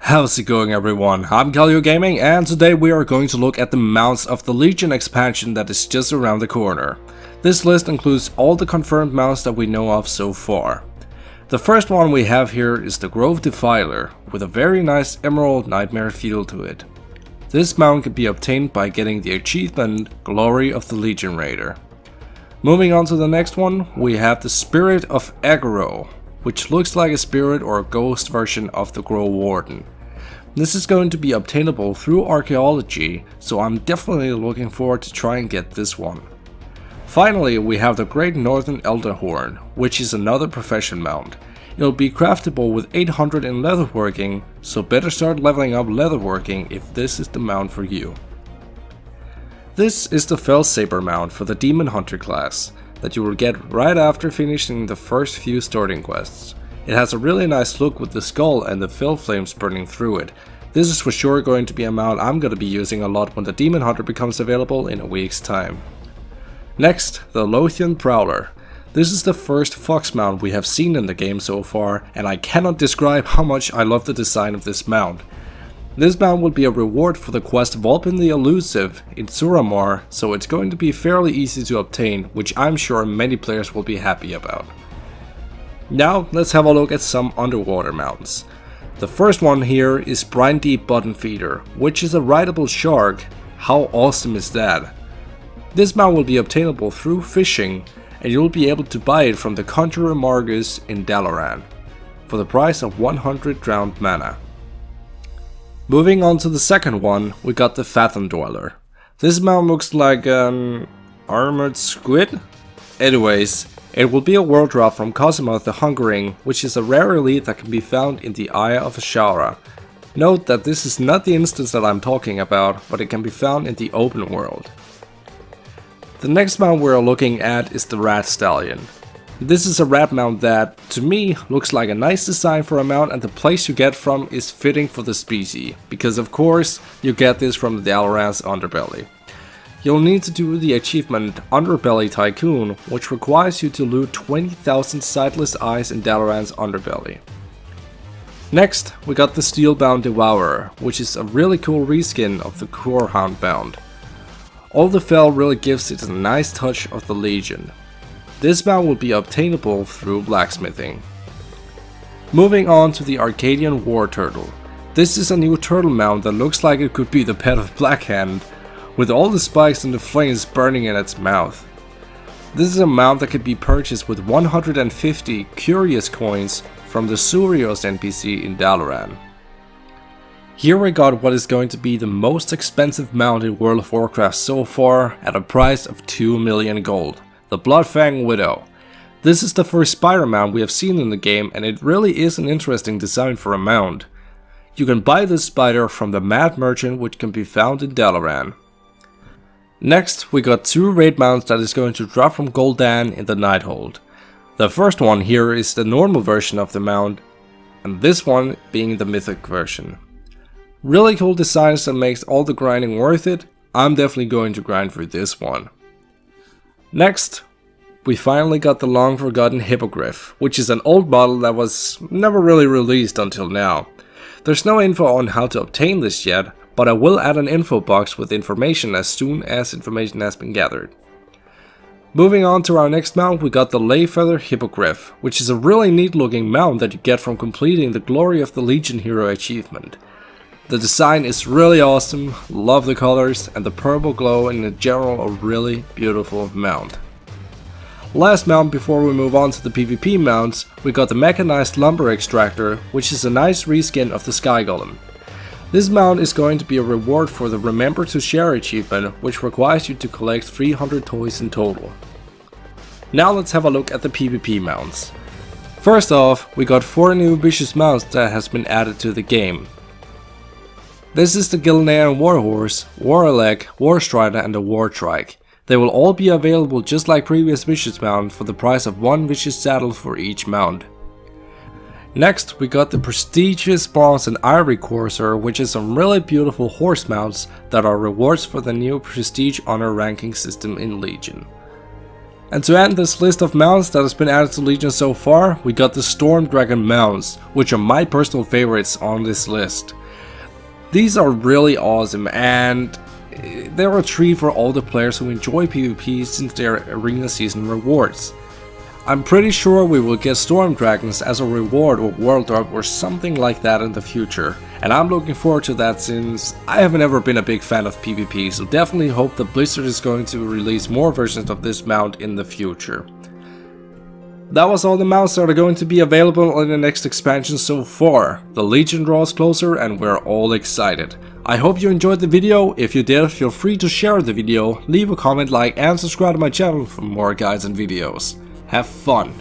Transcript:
How's it going, everyone? I'm CaleoGaming, and today we are going to look at the mounts of the Legion expansion that is just around the corner. This list includes all the confirmed mounts that we know of so far. The first one we have here is the Grove Defiler, with a very nice emerald nightmare feel to it. This mount can be obtained by getting the achievement Glory of the Legion Raider. Moving on to the next one, we have the Spirit of Aggro, which looks like a spirit or a ghost version of the Grove Warden. This is going to be obtainable through archaeology, so I'm definitely looking forward to try and get this one. Finally, we have the Great Northern Elderhorn, which is another profession mount. It'll be craftable with 800 in leatherworking, so better start leveling up leatherworking if this is the mount for you. This is the Felsaber mount for the Demon Hunter class, that you will get right after finishing the first few starting quests. It has a really nice look with the skull and the fel flames burning through it. This is for sure going to be a mount I'm going to be using a lot when the Demon Hunter becomes available in a week's time. Next, the Lotharian prowler. This is the first fox mount we have seen in the game so far, and I cannot describe how much I love the design of this mount. This mount will be a reward for the quest Vulpin the Elusive in Suramar, so it's going to be fairly easy to obtain, which I'm sure many players will be happy about. Now let's have a look at some underwater mounts. The first one here is Brine Deep Bottom Feeder, which is a rideable shark. How awesome is that? This mount will be obtainable through fishing, and you'll be able to buy it from the Conjurer Margus in Dalaran, for the price of 100 drowned mana. Moving on to the second one, we got the Fathom Dweller. This mount looks like an armored squid? Anyways, it will be a world drop from Cosimoth the Hungering, which is a rare elite that can be found in the Eye of Ashara. Note that this is not the instance that I'm talking about, but it can be found in the open world. The next mount we're looking at is the Rat Stallion. This is a rat mount that, to me, looks like a nice design for a mount, and the place you get from is fitting for the species, because of course you get this from the Dalaran's underbelly. You'll need to do the achievement Underbelly Tycoon, which requires you to loot 20,000 sightless eyes in Dalaran's underbelly. Next, we got the Steel-bound Devourer, which is a really cool reskin of the Corehound bound. All the fel really gives it a nice touch of the Legion. This mount will be obtainable through blacksmithing. Moving on to the Arcadian War Turtle. This is a new turtle mount that looks like it could be the pet of Blackhand, with all the spikes and the flames burning in its mouth. This is a mount that could be purchased with 150 curious coins from the Surios NPC in Dalaran. Here we got what is going to be the most expensive mount in World of Warcraft so far, at a price of 2 million gold. The Bloodfang Widow. This is the first spider mount we have seen in the game, and it really is an interesting design for a mount. You can buy this spider from the Mad Merchant, which can be found in Dalaran. Next, we got two raid mounts that is going to drop from Gul'dan in the Nighthold. The first one here is the normal version of the mount, and this one being the mythic version. Really cool designs that makes all the grinding worth it. I'm definitely going to grind for this one. Next, we finally got the long forgotten Hippogriff, which is an old model that was never really released until now. There's no info on how to obtain this yet, but I will add an info box with information as soon as information has been gathered. Moving on to our next mount, we got the Layfeather Hippogriff, which is a really neat looking mount that you get from completing the Glory of the Legion Hero achievement. The design is really awesome, love the colors, and the purple glow, and in general a really beautiful mount. Last mount before we move on to the PvP mounts, we got the mechanized lumber extractor, which is a nice reskin of the Sky Golem. This mount is going to be a reward for the Remember to Share achievement, which requires you to collect 300 toys in total. Now let's have a look at the PvP mounts. First off, we got 4 new vicious mounts that has been added to the game. This is the Gilnean Warhorse, Warleg, Warstrider, and the Wartrike. They will all be available just like previous vicious mount for the price of 1 vicious saddle for each mount. Next, we got the prestigious Bronze and Ivory Courser, which is some really beautiful horse mounts that are rewards for the new prestige honor ranking system in Legion. And to end this list of mounts that has been added to Legion so far, we got the Storm Dragon mounts, which are my personal favorites on this list. These are really awesome, and they're a treat for all the players who enjoy PvP since they're arena season rewards. I'm pretty sure we will get Storm Dragons as a reward or world up or something like that in the future, and I'm looking forward to that since I have never been a big fan of PvP, so definitely hope that Blizzard is going to release more versions of this mount in the future. That was all the mounts that are going to be available in the next expansion so far. The Legion draws closer and we're all excited. I hope you enjoyed the video. If you did, feel free to share the video, leave a comment, like and subscribe to my channel for more guides and videos. Have fun!